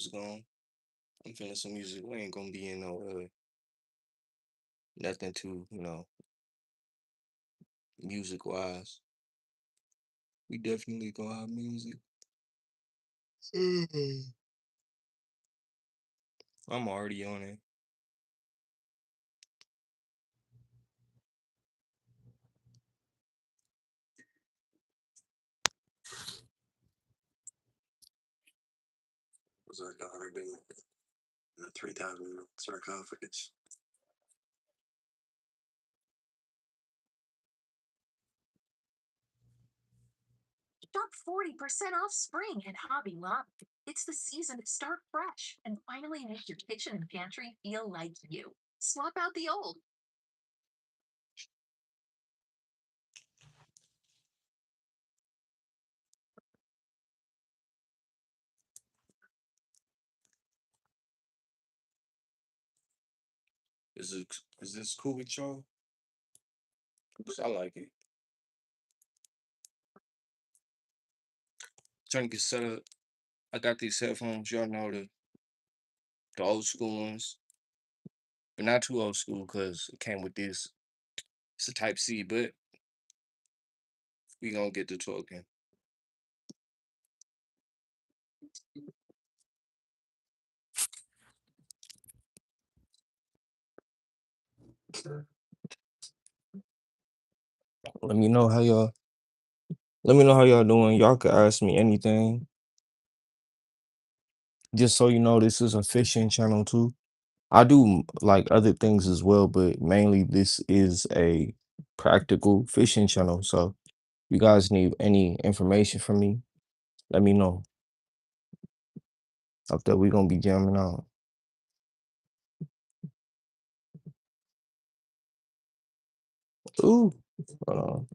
It's gone. I'm feeling some music. We ain't gonna be in no nothing too, music wise. We definitely gonna have music. Mhm. I'm already on it. Was our daughter been in a 3,000 sarcophagus? Shop 40% off spring at Hobby Lobby. It's the season to start fresh and finally make your kitchen and pantry feel like you. Swap out the old. Is this cool with y'all? 'Cause I like it. Trying to get set up. I got these headphones. Y'all know the old school ones, but not too old school because it came with this. It's a Type C, but we gonna get to talking. Let me know how y'all. Let me know how y'all doing. Y'all could ask me anything. Just so you know, this is a fishing channel too. I do like other things as well, but mainly this is a practical fishing channel. So you guys need any information from me, let me know. After we gonna be jamming out. Ooh, hold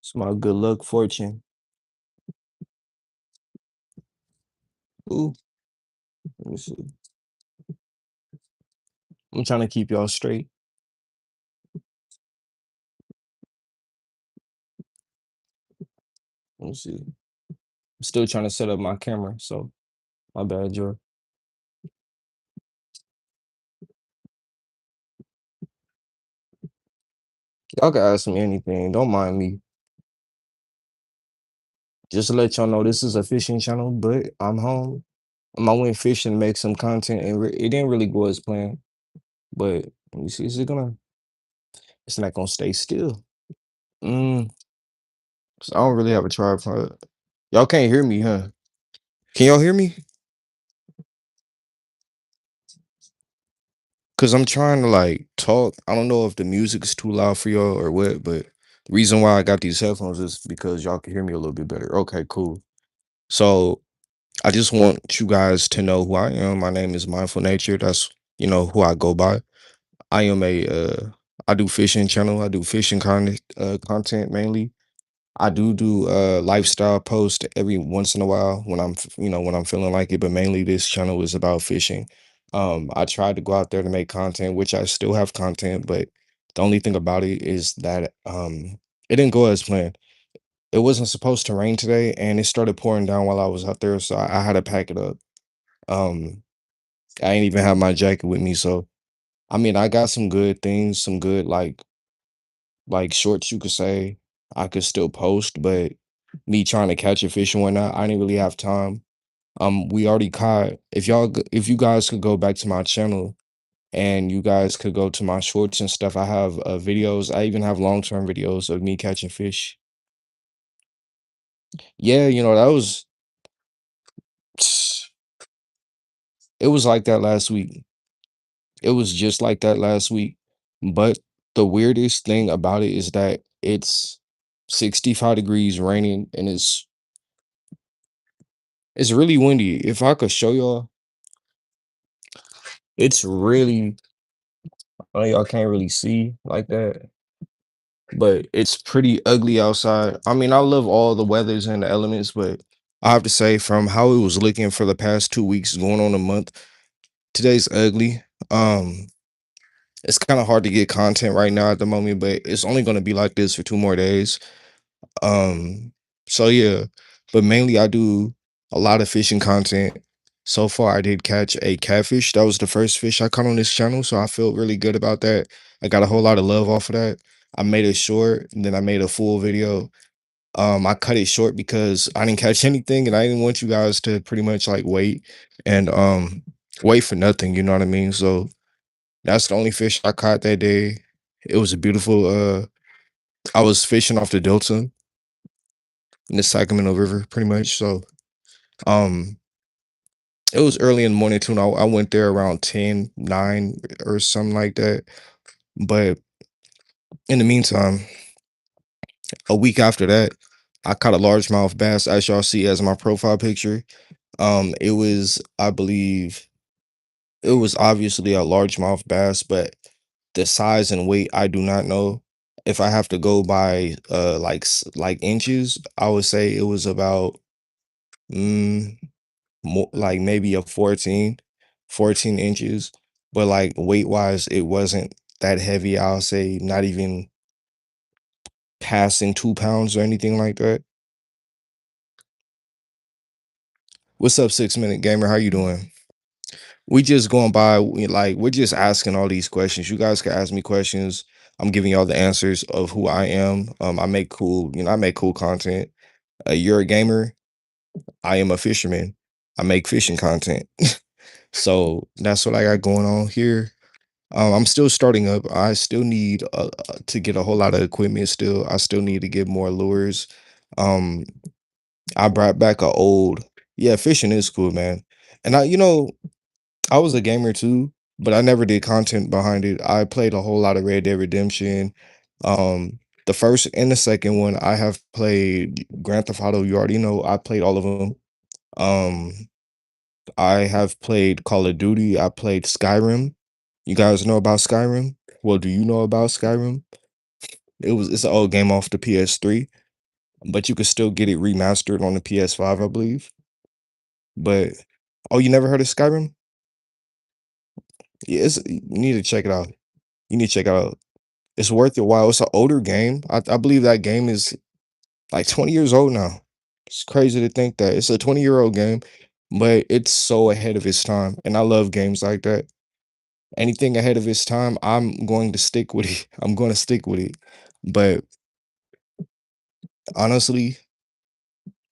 It's my good luck fortune. Ooh, let me see. I'm trying to keep y'all straight. Let me see. I'm still trying to set up my camera, so my bad, Joe. Y'all can ask me anything. Don't mind me. Just to let y'all know, this is a fishing channel, but I'm home. I went fishing to make some content, and it didn't really go as planned. But let me see, is it gonna? It's not gonna stay still. Mm, 'Cause I don't really have a tripod. Y'all can't hear me, huh? Can y'all hear me? Cause I'm trying to like talk. I don't know if the music is too loud for y'all or what, but the reason why I got these headphones is because y'all can hear me a little bit better. Okay, cool. So I just want you guys to know who I am. My name is Mindful Nature. That's who I go by. I am a I do fishing channel. I do fishing content mainly. I do lifestyle post every once in a while when when I'm feeling like it, but mainly this channel is about fishing. I tried to go out there to make content, which I still have content, but the only thing about it is that it didn't go as planned. It wasn't supposed to rain today, and it started pouring down while I was out there, so I had to pack it up. Um, I ain't even have my jacket with me, so I mean, I got some good things, some good like shorts you could say I could still post, but me trying to catch a fish and whatnot, I didn't really have time. We already caught. If you guys could go back to my channel and you guys could go to my shorts and stuff, I have videos. I even have long-term videos of me catching fish. Yeah, that was it was like that last week. It was just like that last week. But the weirdest thing about it is that it's 65 degrees, raining, and it's really windy. If I could show y'all, it's really I know y'all can't really see like that, but it's pretty ugly outside. I mean, I love all the weathers and the elements, but I have to say, from how it was looking for the past 2 weeks, going on a month, today's ugly. Um, it's kind of hard to get content right now at the moment, but it's only going to be like this for 2 more days. Um, so yeah, but mainly I do a lot of fishing content. So far, I did catch a catfish. That was the first fish I caught on this channel, so I felt really good about that. I got a whole lot of love off of that. I made it short, and then I made a full video. I cut it short because I didn't catch anything, and I didn't want you guys to pretty much like wait and wait for nothing. You know what I mean? So that's the only fish I caught that day. It was a beautiful. I was fishing off the Delta in the Sacramento River, pretty much. So, um, it was early in the morning too. And I went there around 10, 9, or something like that. But in the meantime, a week after that, I caught a largemouth bass, as y'all see as my profile picture. It was, I believe, it was obviously a largemouth bass, but the size and weight, I do not know. If I have to go by like like inches, I would say it was about mm, more like maybe a 14 inches, but like weight wise, it wasn't that heavy. I'll say not even passing 2 pounds or anything like that. What's up, 6 minute gamer? How you doing? We just going by like we're just asking all these questions. You guys can ask me questions. I'm giving y'all the answers of who I am. I make cool, I make cool content. You're a gamer. I am a fisherman. I make fishing content. So that's what I got going on here. I'm still starting up. I still need to get a whole lot of equipment. Still, I still need to get more lures. Um, I brought back a old. Yeah, fishing is cool, man. And I was a gamer too, but I never did content behind it. I played a whole lot of Red Dead Redemption. Um, the first and the second one, I have played Grand Theft Auto. You already know I played all of them. Um, I have played Call of Duty. I played Skyrim. You guys know about Skyrim? Well, do you know about Skyrim? It's an old game off the PS3, but you could still get it remastered on the PS5, I believe. But oh, you never heard of Skyrim? Yeah, you need to check it out. You need to check it out. It's worth your while. It's an older game. I believe that game is like 20 years old now. It's crazy to think that. It's a 20-year-old game, but it's so ahead of its time. And I love games like that. Anything ahead of its time, I'm going to stick with it. I'm going to stick with it. But honestly,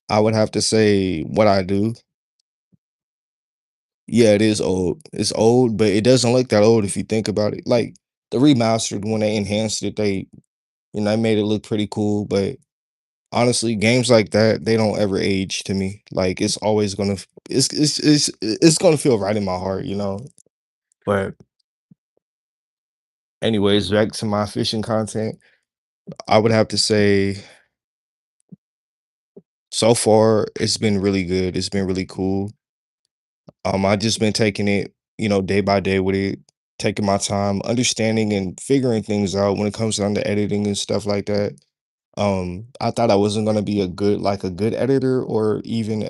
I would have to say what I do. Yeah, it is old. It's old, but it doesn't look that old if you think about it. Like the remastered when they enhanced it, they made it look pretty cool. But honestly, games like that, they don't ever age to me. Like it's always gonna it's gonna feel right in my heart. But anyways, back to my fishing content. I would have to say so far it's been really good. It's been really cool. I just been taking it, day by day with it, taking my time, understanding and figuring things out when it comes down to editing and stuff like that. I thought I wasn't gonna be a good editor or even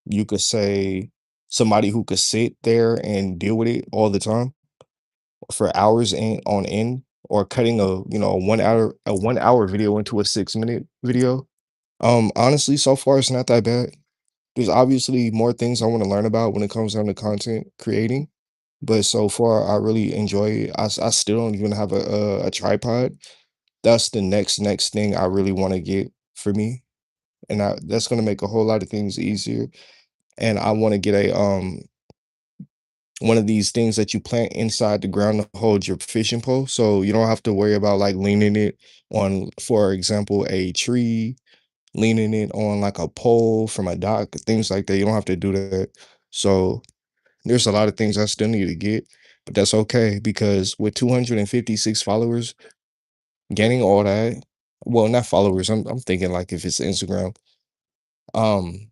you could say somebody who could sit there and deal with it all the time for hours on end or cutting a 1 hour video into a 6 minute video. Honestly, so far it's not that bad. There's obviously more things I want to learn about when it comes down to content creating, but so far I really enjoy it. I still don't even have a tripod. That's the next thing I really want to get for me, and that's gonna make a whole lot of things easier. And I want to get a one of these things that you plant inside the ground to hold your fishing pole, so you don't have to worry about like leaning it on, for example, a tree, leaning it on like a pole from a dock, things like that. You don't have to do that. So there's a lot of things I still need to get, but that's okay because with 256 followers, gaining all that, well, not followers. I'm thinking like if it's Instagram, um,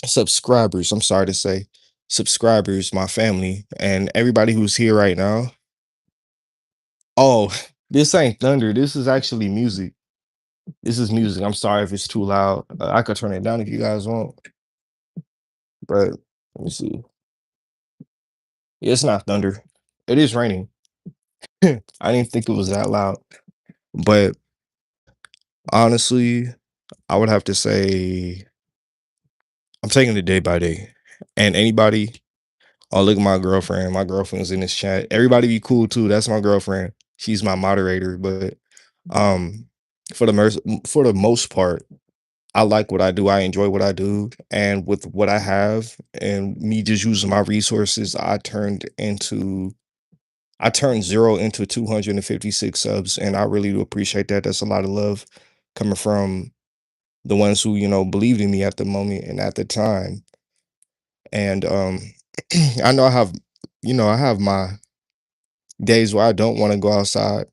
subscribers. I'm sorry to say, subscribers, my family, and everybody who's here right now. Oh, This ain't thunder. This is actually music. This is music. I'm sorry if it's too loud. I could turn it down if you guys want, but let me see. Yeah, it's not thunder. It is raining. I didn't think it was that loud, but honestly, I would have to say I'm taking it day by day. And anybody, oh look at my girlfriend. My girlfriend's in this chat. Everybody be cool too. That's my girlfriend. She's my moderator. But um, for the most part, I like what I do. I enjoy what I do, and with what I have, and me just using my resources, I turned zero into 256 subs, and I really do appreciate that. That's a lot of love coming from the ones who believed in me at the moment and at the time. And I know I have my days where I don't want to go outside,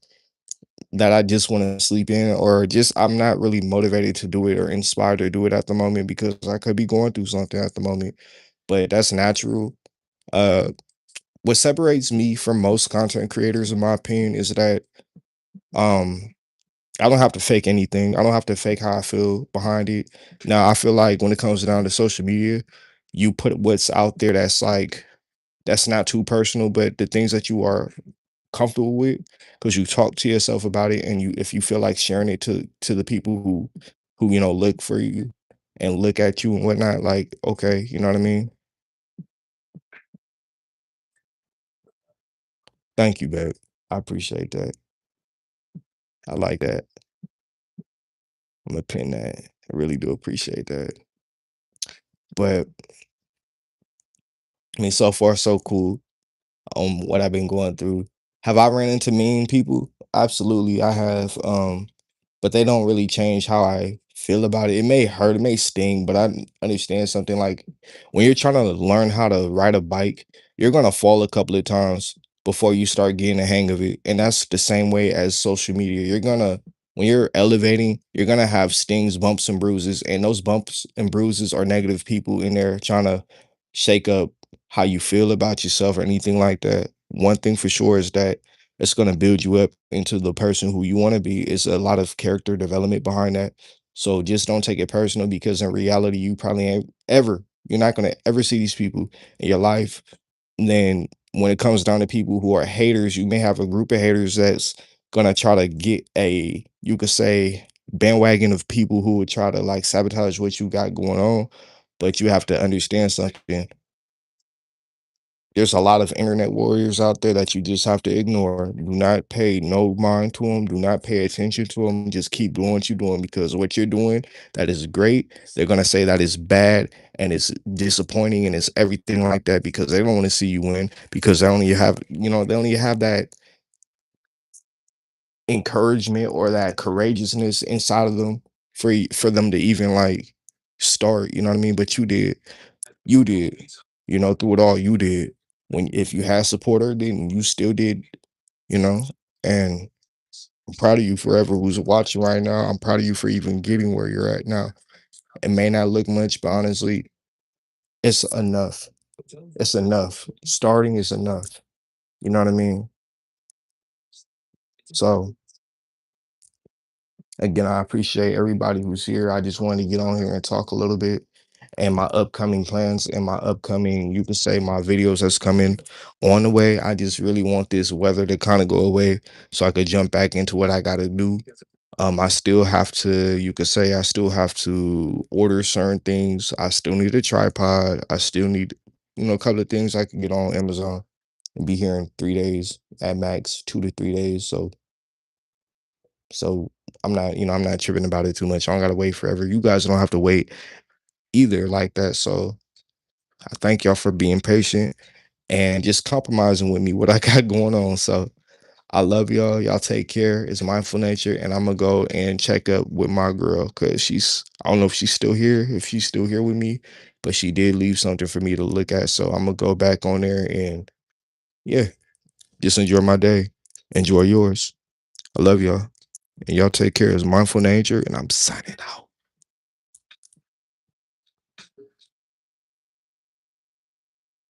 that I just want to sleep in, or just I'm not really motivated to do it or inspired to do it at the moment because I could be going through something at the moment. But that's natural. What separates me from most content creators, in my opinion, is that um I don't have to fake anything. I don't have to fake how I feel behind it. Now, I feel like when it comes down to social media, you put what's out there that's not too personal, but the things that you are comfortable with, because you talk to yourself about it, and you if you feel like sharing it to the people who look for you and look at you and whatnot, like okay, you know what I mean? Thank you, babe. I appreciate that. I like that. I'm gonna pin that. I really do appreciate that. But I mean, so far so cool. What I've been going through. Have I ran into mean people? Absolutely, I have. But they don't really change how I feel about it. It may hurt, it may sting, but understand something like when you're trying to learn how to ride a bike, you're gonna fall a couple of times before you start getting the hang of it. And that's the same way as social media. When you're elevating, you're gonna have stings, bumps, and bruises. And those bumps and bruises are negative people in there trying to shake up how you feel about yourself or anything like that. One thing for sure is that it's going to build you up into the person who you want to be. It's a lot of character development behind that. So just don't take it personal, because in reality, you're not going to ever see these people in your life. And then when it comes down to people who are haters, you may have a group of haters that's going to try to get you could say, bandwagon of people who would try to like sabotage what you got going on. But you have to understand something. There's a lot of internet warriors out there that you just have to ignore. Do not pay no mind to them. Do not pay attention to them. Just keep doing what you're doing, because what you're doing, that is great. They're gonna say that is bad and it's disappointing and it's everything like that, because they don't want to see you win, because they only have that encouragement or that courageousness inside of them for them to even like start, you know what I mean? But you did, through it all, you did. When if you had supporter, then you still did, you know. And I'm proud of you forever who's watching right now. I'm proud of you for even getting where you're at now. It may not look much, but honestly, it's enough. It's enough. Starting is enough. You know what I mean? So again, I appreciate everybody who's here. I just wanted to get on here and talk a little bit, and my upcoming plans and my upcoming, you could say, my videos that's coming on the way. I just really want this weather to kind of go away so I could jump back into what I got to do. I still have to, you could say, I still have to order certain things. I still need a tripod. I still need, a couple of things I can get on Amazon and be here in 3 days at max, 2 to 3 days. So I'm not tripping about it too much. I don't gotta wait forever. You guys don't have to wait either like that. So I thank y'all for being patient and just compromising with me what I got going on. So I love y'all. Y'all take care. It's mindful nature. And I'm gonna go and check up with my girl, because I don't know if she's still here, if she's still here with me, but she did leave something for me to look at. So I'm gonna go back on there and yeah, just enjoy my day. Enjoy yours. I love y'all. And y'all take care. It's mindful nature, and I'm signing out.